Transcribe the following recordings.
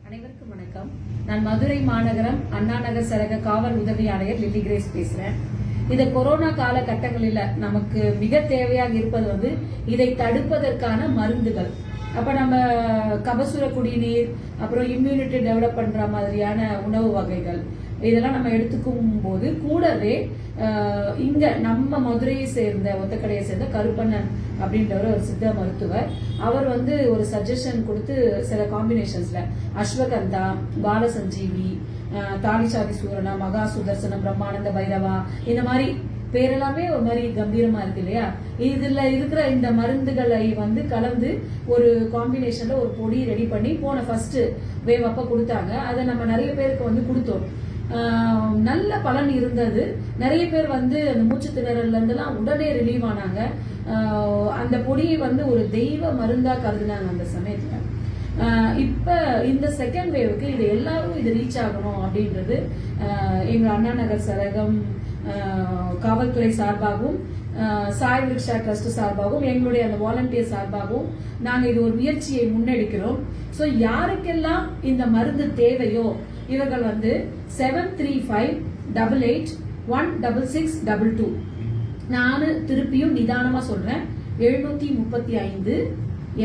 அனைவருக்கும் வணக்கம். நான் மதுரை மாநகரம் அண்ணா நகர் சரக காவல் உதவி ஆணையர் லில்லி கிரேஸ் பேசுறேன். இந்த கொரோனா காலகட்டங்களில் நமக்கு மிக தேவையாக இருப்பது இதை தடுப்பதற்கான மருந்துகள். அப்ப நம்ம கபசுர குடிநீர், அப்புறம் இம்யூனிட்டி டெவலப் பண்ற மாதிரியான உணவு வகைகள் இதெல்லாம் நம்ம எடுத்துக்கும் போது கூடவே இங்க நம்ம மதுரையை சேர்ந்த ஒத்தக்கடையை சேர்ந்த கருப்பண்ணன் அப்படின்றவர் ஒரு சித்த மருத்துவர். அவர் ஒரு சஜஷன் கொடுத்து சில காம்பினேஷன்ஸ்ல அஸ்வகந்தா, பாலசஞ்சீவி, தாலிசாதி சூரணா, மகா சுதர்சனம், பிரம்மானந்த பைரவா, இந்த மாதிரி பேரெல்லாமே ஒரு மாதிரி கம்பீரமா இருக்கு இல்லையா. இதுல இருக்கிற இந்த மருந்துகளை கலந்து ஒரு காம்பினேஷன்ல ஒரு பொடி ரெடி பண்ணி போன ஃபர்ஸ்ட் வேவ் அப்ப கொடுத்தாங்க. அதை நம்ம நிறைய பேருக்கு கொடுத்தோம். நல்ல பலன் இருந்தது. நிறைய பேர் அந்த மூச்சு திணறல்ல இருந்தெல்லாம் உடனே ரிலீவ் ஆனாங்க. அந்த பொடியை ஒரு தெய்வ மருந்தா கருதுனாங்க அந்த சமயத்துல. இப்ப இந்த செகண்ட் வேவுக்கு இது எல்லாரும் இது ரீச் ஆகணும் அப்படின்றது எங்க அண்ணா நகர் சரகம் காவல்துறை சார்பாகவும் சாய் விருக்ஷா ட்ரஸ்ட் சார்பாகவும் எங்களுடைய அந்த வாலண்டியர் சார்பாகவும் நாங்க இது ஒரு முயற்சியை முன்னெடுக்கிறோம். சோ யாருக்கெல்லாம் இந்த மருந்து தேவையோ இவர்கள் 7358816622 நானு திருப்பியும் நிதானமா சொல்றேன் 735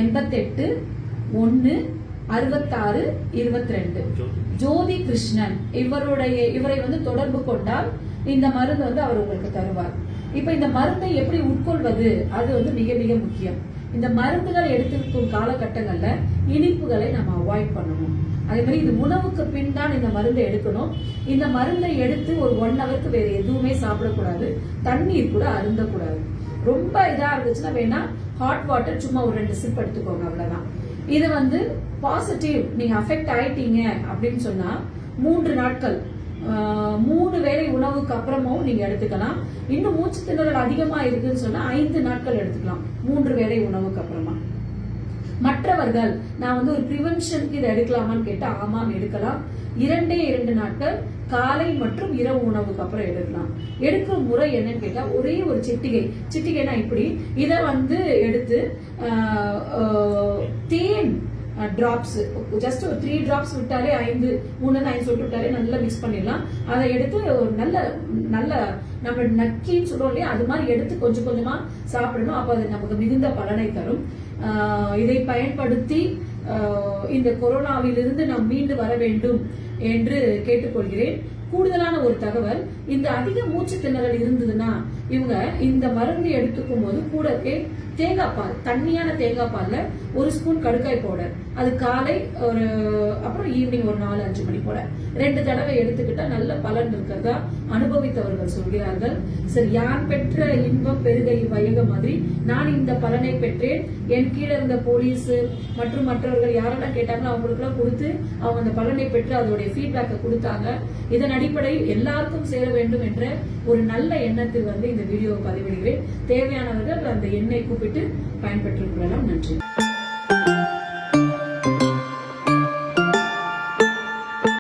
88 1 66 22 ஜோதி கிருஷ்ணன் இவரை தொடர்பு கொண்டால் இந்த மருந்து அவர் உங்களுக்கு தருவார். இப்ப இந்த மருந்தை எப்படி உட்கொள்வது அது மிக மிக முக்கியம். இந்த மருந்துகள் எடுத்திருக்கும் காலகட்டங்கள்ல இனிப்புகளை நம்ம அவாய்ட் பண்ணணும். அதே மாதிரி இது உணவுக்கு பின் தான் இந்த மருந்தை எடுக்கணும். இந்த மருந்தை எடுத்து ஒரு 1 ஹவருக்கு வேற எதுவுமே சாப்பிடக்கூடாது. தண்ணீர் கூட அருந்தக்கூடாது. ரொம்ப இதா இருந்துச்சுன்னா வேணா ஹாட் வாட்டர் சும்மா ஒரு 2 சிப் எடுத்துக்கோங்க, அவ்வளவுதான். இது பாசிட்டிவ் நீங்க அஃபெக்ட் ஆயிட்டீங்க அப்படின்னு சொன்னா 3 நாட்கள் 3 வேளை உணவுக்கு அப்புறமும் நீங்க எடுத்துக்கலாம். இன்னும் மூச்சு திணறல் அதிகமா இருக்குன்னு சொன்னா 5 நாட்கள் எடுத்துக்கலாம் 3 வேளை உணவுக்கு அப்புறமா. மற்றவர்கள் நான் ஒரு பிரிவென்ஷனுக்கு இதை எடுக்கலாமான்னு கேட்டா ஆமாம் எடுக்கலாம். 2 நாட்கள் காலை மற்றும் இரவு உணவுக்கு அப்புறம் எடுக்கலாம். எடுக்கிற முறை என்னன்னு கேட்டா ஒரே ஒரு சிட்டிகைனா இப்படி இதை எடுத்து தேன் டிராப்ஸ் ஜஸ்ட் ஒரு 3 டிராப்ஸ் விட்டாலே 3 சொட்டு விட்டாலே நல்லா மிக்ஸ் பண்ணிடலாம். அதை எடுத்து நல்ல நம்ம நக்கின்னு சொல்றோம் இல்லையா, அது மாதிரி எடுத்து கொஞ்சம் கொஞ்சமா சாப்பிடணும். அப்ப அது நமக்கு மிகுந்த பலனை தரும். இதை பயன்படுத்தி இந்த கொரோனாவிலிருந்து நாம் மீண்டு வர வேண்டும் என்று கேட்டுக்கொள்கிறேன். கூடுதலான ஒரு தகவல், இந்த அதிக மூச்சு திணறல் இருந்ததுன்னா இவங்க இந்த மருந்து எடுத்துக்கும் போது கூடவே தேங்காய் பால், தண்ணியான தேங்காய் பால்ல 1 ஸ்பூன் கடுக்காய் பவுடர், அது காலை அப்புறம் ஈவினிங் ஒரு 4-5 மணி போல 2 தடவை எடுத்துக்கிட்டா நல்ல பலன் இருக்கிறதா அனுபவித்தவர்கள் சொல்கிறார்கள். சரி, யான் பெற்ற இன்பம் பெருகை வையக மாதிரி நான் இந்த பலனை பெற்றேன். என் கீழே இருந்த போலீஸ் மற்றும் மற்றவர்கள் யாரெல்லாம் கேட்டாங்களோ அவங்களுக்கு எல்லாம் கொடுத்து அவங்க அந்த பலனை பெற்று அதோடைய ஃபீட்பேக்கை கொடுத்தாங்க. இதன் அடிப்படையில் எல்லாருக்கும் சேர வேண்டும் என்ற ஒரு நல்ல எண்ணத்தில் இந்த வீடியோவை பதிவிடுகிறேன். தேவையானவர்கள் அந்த எண்ணை கூப்பிட்டு பயன்பெற்றுக் கொள்ளலாம். நன்றி.